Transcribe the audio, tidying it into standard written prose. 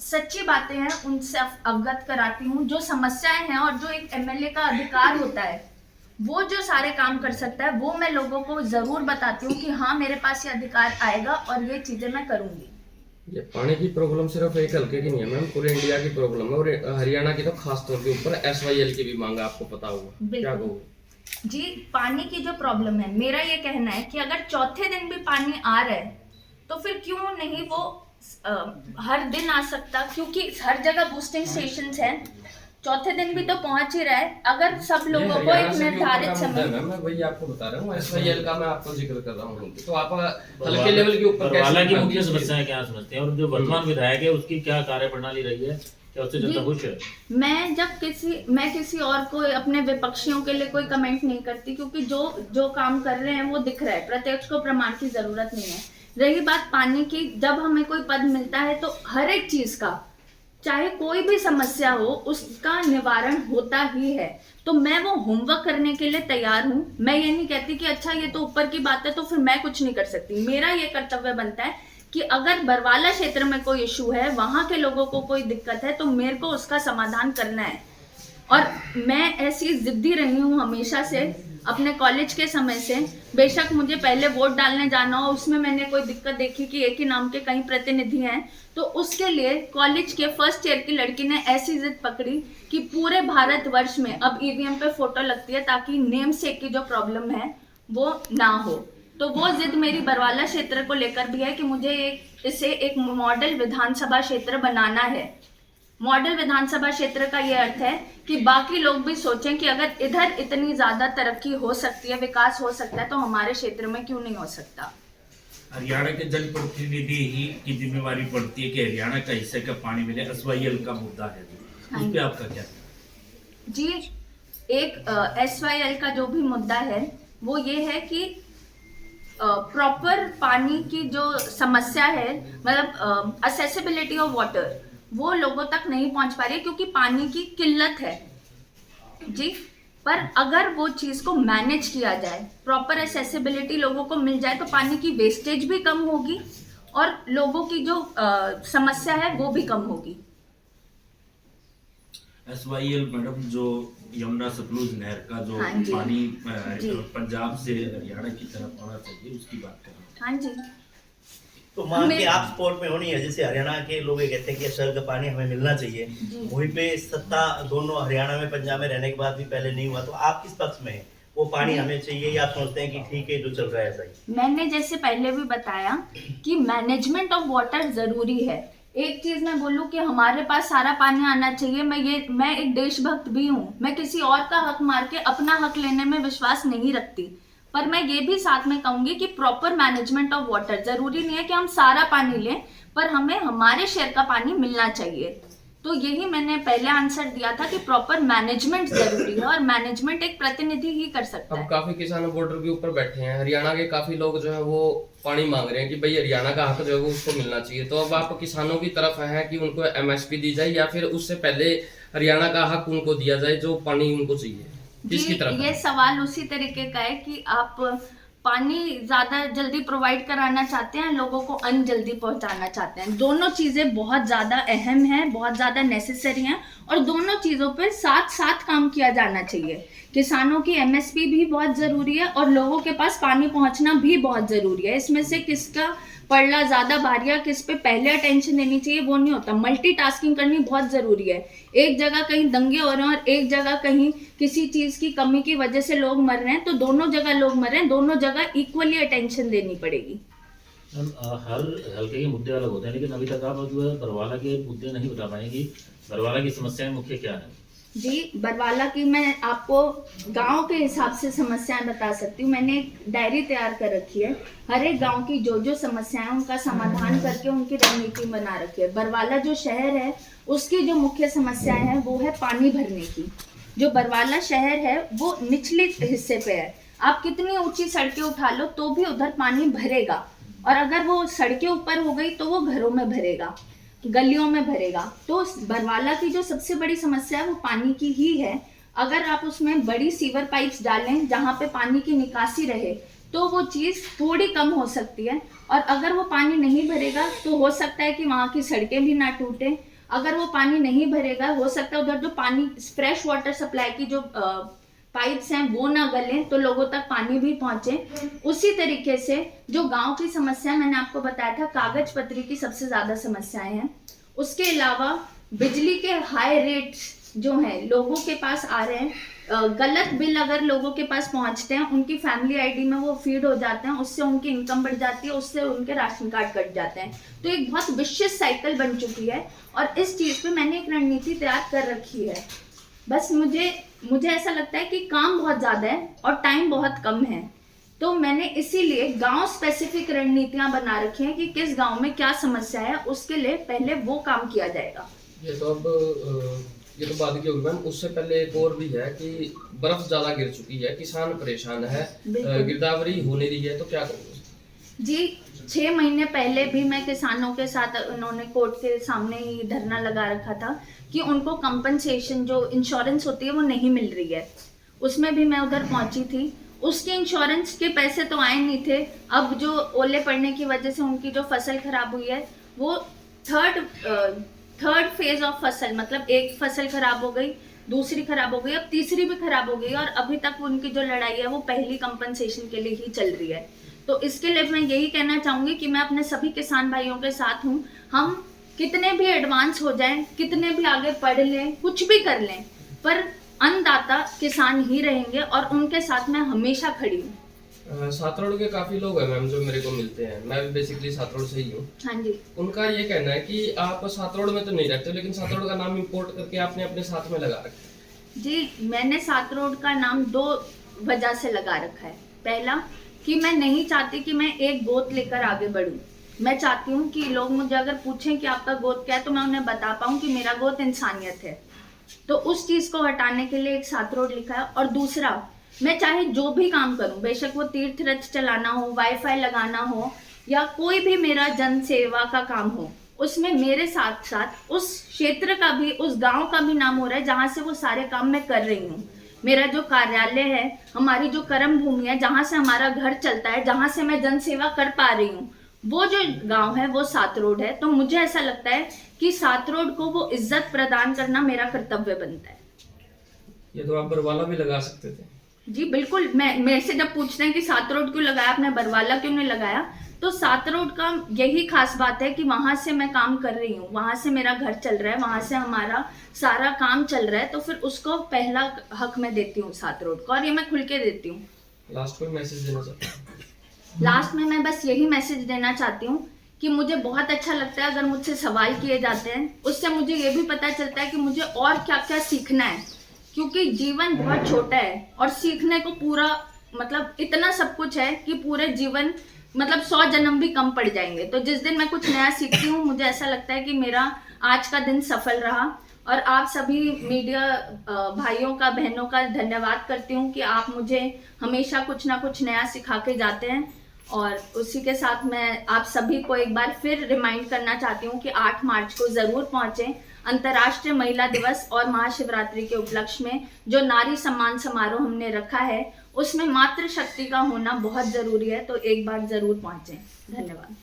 सच्ची बातें हैं उनसे अवगत कराती हूँ, जो समस्याएं हैं और जो एक एमएलए का अधिकार होता है, वो जो सारे काम कर सकता है, वो मैं लोगों को जरूर बताती हूँ कि हाँ मेरे पास ये अधिकार आएगा और ये चीजें मैं करूंगी। ये पानी की प्रॉब्लम सिर्फ एक हल्के की नहीं है मैम, पूरे इंडिया की प्रॉब्लम है, और हरियाणा की तो खास तौर के ऊपर एसवाईएल की भी मांग है, आपको पता होगा। क्या बिल्कुल कहोगे? जी, पानी की जो प्रॉब्लम है, मेरा ये कहना है कि अगर चौथे दिन भी पानी आ रहा है तो फिर क्यों नहीं वो हर दिन आ सकता, क्योंकि हर जगह बूस्टिंग स्टेशंस हैं, चौथे दिन भी तो पहुंच ही रहा है। अगर सब लोगों को एक निर्धारित समय, मैं वही आपको बता रहा हूँ, एसवाईएल का मैं आपको जिक्र कर रहा हूँ, तो आप हल्के लेवल के ऊपर बरवाला की मुख्य समस्याएं क्या समझते हैं, और जो वर्तमान विधायक है उसकी क्या कार्यप्रणाली रही है, क्या उससे जनता खुश है? मैं किसी और को, अपने विपक्षियों के लिए कोई कमेंट नहीं करती, क्योंकि जो जो काम कर रहे हैं वो दिख रहा है, प्रत्यक्ष को प्रमाण की जरूरत नहीं है। रही बात पानी की, जब हमें कोई पद मिलता है तो हर एक चीज का, चाहे कोई भी समस्या हो, उसका निवारण होता ही है। तो मैं वो होमवर्क करने के लिए तैयार हूँ। मैं ये नहीं कहती कि अच्छा ये तो ऊपर की बात है तो फिर मैं कुछ नहीं कर सकती। मेरा ये कर्तव्य बनता है कि अगर बरवाला क्षेत्र में कोई इशू है, वहां के लोगों को कोई दिक्कत है, तो मेरे को उसका समाधान करना है। और मैं ऐसी जिद्दी रही हूँ हमेशा से, अपने कॉलेज के समय से। बेशक मुझे पहले वोट डालने जाना हो, उसमें मैंने कोई दिक्कत देखी कि एक ही नाम के कई प्रतिनिधि हैं, तो उसके लिए कॉलेज के फर्स्ट ईयर की लड़की ने ऐसी जिद पकड़ी कि पूरे भारतवर्ष में अब ईवीएम पे फोटो लगती है, ताकि नेम सेक की जो प्रॉब्लम है वो ना हो। तो वो जिद मेरी बरवाला क्षेत्र को लेकर भी है कि मुझे इसे एक मॉडल विधानसभा क्षेत्र बनाना है। मॉडल विधानसभा क्षेत्र का ये अर्थ है कि बाकी लोग भी सोचें कि अगर इधर इतनी ज्यादा तरक्की हो सकती है, विकास हो सकता है, तो हमारे क्षेत्र में क्यों नहीं हो सकता। हरियाणा के जनप्रतिनिधि ही की जिम्मेवारी पड़ती है कि हरियाणा का हिस्से का पानी मिले। एसवाईएल का मुद्दा है, उस पे आपका क्या? जी, एक एसवाईएल का जो भी मुद्दा है वो ये है कि प्रॉपर पानी की जो समस्या है, मतलब असेसिबिलिटी ऑफ वाटर, वो लोगों तक नहीं पहुंच पा रही है, क्योंकि पानी की किल्लत है जी। पर अगर वो चीज को मैनेज किया जाए, प्रॉपर एसेसिबिलिटी लोगों को मिल जाए, तो पानी की वेस्टेज भी कम होगी और लोगों की जो समस्या है वो भी कम होगी। एसवाईएल मैडम, जो यमुना सतलुज नहर का जो हाँ जी, पानी जी, पंजाब से हरियाणा की तरफ आना चाहिए, उसकी बात कर रहे हैं। हाँ जी। तो मांग के आप सपोर्ट में होनी है, जैसे हरियाणा के लोग ये कहते हैं कि शहर का पानी हमें मिलना चाहिए, वहीं पे सत्ता दोनों हरियाणा में पंजाब में रहने के बाद भी पहले नहीं हुआ, तो आप किस पक्ष में हैं? वो पानी हमें चाहिए या आप सोचते हैं कि ठीक है जो चल रहा है ऐसा ही? मैंने जैसे पहले भी बताया कि मैनेजमेंट ऑफ वाटर जरूरी है। एक चीज मैं बोलूं कि हमारे पास सारा पानी आना चाहिए, मैं एक देशभक्त भी हूँ, मैं किसी और का हक मार के अपना हक लेने में विश्वास नहीं रखती। पर मैं ये भी साथ में कहूंगी कि प्रॉपर मैनेजमेंट ऑफ वाटर, जरूरी नहीं है कि हम सारा पानी लें, पर हमें हमारे शेयर का पानी मिलना चाहिए। तो यही मैंने पहले आंसर दिया था कि प्रॉपर मैनेजमेंट जरूरी है, और मैनेजमेंट एक प्रतिनिधि ही कर सकता अब है। काफी किसान बॉर्डर के ऊपर बैठे हैं, हरियाणा के काफी लोग जो है वो पानी मांग रहे हैं कि भाई हरियाणा का हक जो है वो उसको मिलना चाहिए। तो अब आप किसानों की तरफ है कि उनको एमएसपी दी जाए, या फिर उससे पहले हरियाणा का हक उनको दिया जाए जो पानी उनको चाहिए? किसकी तरफ ये सवाल उसी तरीके का है कि आप पानी ज्यादा जल्दी प्रोवाइड कराना चाहते हैं, लोगों को अन्न जल्दी पहुंचाना चाहते हैं। दोनों चीजें बहुत ज्यादा अहम हैं, बहुत ज्यादा नेसेसरी हैं, और दोनों चीजों पे साथ साथ काम किया जाना चाहिए। किसानों की एमएसपी भी बहुत जरूरी है और लोगों के पास पानी पहुंचना भी बहुत जरूरी है। इसमें से किसका पड़ला ज्यादा भारी है, किस पे पहले अटेंशन देनी चाहिए, वो नहीं होता। मल्टीटास्किंग करनी बहुत जरूरी है। एक जगह कहीं दंगे हो रहे हैं और एक जगह कहीं किसी चीज की कमी की वजह से लोग मर रहे हैं, तो दोनों जगह लोग मर रहे हैं, दोनों जगह इक्वली अटेंशन देनी पड़ेगी। हर हल्के के मुद्दे अलग होते हैं, लेकिन अभी तक आप जो है बरवाला के मुद्दे नहीं बता पाएंगी। बरवाला की समस्याएं मुख्य क्या है? जी, बरवाला की मैं आपको गांव के हिसाब से समस्याएं बता सकती हूँ। मैंने एक डायरी तैयार कर रखी है, हर एक गांव की जो जो समस्याएं उनका समाधान करके उनकी रणनीति बना रखी है। बरवाला जो शहर है उसकी जो मुख्य समस्याएं हैं वो है पानी भरने की। जो बरवाला शहर है वो निचले हिस्से पे है, आप कितनी ऊंची सड़कें उठा लो तो भी उधर पानी भरेगा, और अगर वो सड़कें ऊपर हो गई तो वो घरों में भरेगा, गलियों में भरेगा। तो बरवाला की जो सबसे बड़ी समस्या है वो पानी की ही है। अगर आप उसमें बड़ी सीवर पाइप्स डालें जहाँ पे पानी की निकासी रहे, तो वो चीज़ थोड़ी कम हो सकती है। और अगर वो पानी नहीं भरेगा तो हो सकता है कि वहाँ की सड़कें भी ना टूटे। अगर वो पानी नहीं भरेगा, हो सकता है उधर जो पानी फ्रेश वाटर सप्लाई की जो पाइप्स हैं वो ना गलें, तो लोगों तक पानी भी पहुंचे। उसी तरीके से जो गांव की समस्या मैंने आपको बताया था, कागज पत्री की सबसे ज़्यादा समस्याएं हैं। उसके अलावा बिजली के हाई रेट्स जो हैं लोगों के पास आ रहे हैं, गलत बिल अगर लोगों के पास पहुंचते हैं, उनकी फैमिली आईडी में वो फीड हो जाते हैं, उससे उनकी इनकम बढ़ जाती है, उससे उनके राशन कार्ड कट जाते हैं। तो एक बहुत विशिष्ट साइकिल बन चुकी है और इस चीज़ पे मैंने एक रणनीति तैयार कर रखी है। बस मुझे ऐसा लगता है कि काम बहुत ज़्यादा है और टाइम बहुत कम है, तो मैंने इसीलिए गांव स्पेसिफिक रणनीतियां बना रखी हैं कि किस गांव में क्या समस्या है, उसके लिए पहले वो काम किया जाएगा। ये तो बात की होगी मैम। उससे पहले एक और भी है कि बर्फ ज्यादा गिर चुकी है, किसान परेशान है, गिरदावरी हो नहीं रही है, तो क्या करोगे? जी, 6 महीने पहले भी मैं किसानों के साथ, उन्होंने कोर्ट के सामने ही धरना लगा रखा था कि उनको कंपनसेशन जो इंश्योरेंस होती है वो नहीं मिल रही है। उसमें भी मैं उधर पहुंची थी। उसके इंश्योरेंस के पैसे तो आए नहीं थे। अब जो ओले पड़ने की वजह से उनकी जो फसल खराब हुई है वो थर्ड फेज ऑफ फसल, मतलब एक फसल खराब हो गई, दूसरी खराब हो गई, अब तीसरी भी खराब हो गई और अभी तक उनकी जो लड़ाई है वो पहली कंपनसेशन के लिए ही चल रही है। तो इसके लिए मैं यही कहना चाहूँगी कि मैं अपने सभी किसान भाइयों के साथ हूँ। हम कितने भी एडवांस हो जाएं, कितने भी आगे पढ़ लें, कुछ भी कर लें, पर अन्नदाता किसान ही रहेंगे और उनके साथ मैं हमेशा खड़ी हूँ। सातरोड के काफी लोग हैं मैम जो मेरे को मिलते हैं, मैं भी बेसिकली सातरोड से ही हूँ। हाँ जी। उनका ये कहना है कि आप सातरोड में तो नहीं रहते, लेकिन सातरोड का नाम इंपोर्ट करके आपने अपने साथ में लगा रखा है। जी, मैंने सातरोड का नाम 2 वजह से लगा रखा है। पहला कि मैं नहीं चाहती कि मैं एक गोत लेकर आगे बढ़ूं। मैं चाहती हूँ कि लोग मुझे अगर पूछें कि आपका गोत क्या है, तो मैं उन्हें बता पाऊँ कि मेरा गोत इंसानियत है। तो उस चीज़ को हटाने के लिए एक सातरोड लिखा है। और दूसरा, मैं चाहे जो भी काम करूं, बेशक वो तीर्थ रथ चलाना हो, वाईफाई लगाना हो या कोई भी मेरा जन सेवा का काम हो, उसमें मेरे साथ साथ उस क्षेत्र का भी, उस गांव का भी नाम हो रहा है जहां से वो सारे काम मैं कर रही हूँ। मेरा जो कार्यालय है, हमारी जो कर्म भूमि है, जहां से हमारा घर चलता है, जहां से मैं जन सेवा कर पा रही हूँ, वो जो गांव है वो सातरोड है। तो मुझे ऐसा लगता है कि सातरोड को वो इज्जत प्रदान करना मेरा कर्तव्य बनता है। ये तो आप बरवाला भी लगा सकते थे। जी बिल्कुल। मेरे से जब पूछते हैं कि सातरोड क्यों लगाया, आपने बरवाला क्यों नहीं लगाया, तो सातरोड का यही खास बात है कि वहां से मैं काम कर रही हूँ, वहां से मेरा घर चल रहा है, वहां से हमारा सारा काम चल रहा है, तो फिर उसको पहला हक मैं देती हूँ सातरोड को, और ये मैं खुल के देती हूँ। लास्ट कोई मैसेज देना चाहते हैं? लास्ट में मैं बस यही मैसेज देना चाहती हूँ कि मुझे बहुत अच्छा लगता है अगर मुझसे सवाल किए जाते हैं। उससे मुझे ये भी पता चलता है कि मुझे और क्या क्या सीखना है, क्योंकि जीवन बहुत छोटा है और सीखने को पूरा, मतलब इतना सब कुछ है कि पूरे जीवन, मतलब 100 जन्म भी कम पड़ जाएंगे। तो जिस दिन मैं कुछ नया सीखती हूँ, मुझे ऐसा लगता है कि मेरा आज का दिन सफल रहा। और आप सभी मीडिया भाइयों का, बहनों का धन्यवाद करती हूँ कि आप मुझे हमेशा कुछ ना कुछ नया सिखा के जाते हैं। और उसी के साथ मैं आप सभी को एक बार फिर रिमाइंड करना चाहती हूँ कि 8 मार्च को ज़रूर पहुँचें। अंतर्राष्ट्रीय महिला दिवस और महाशिवरात्रि के उपलक्ष्य में जो नारी सम्मान समारोह हमने रखा है, उसमें मातृशक्ति का होना बहुत ज़रूरी है, तो एक बार ज़रूर पहुँचें। धन्यवाद।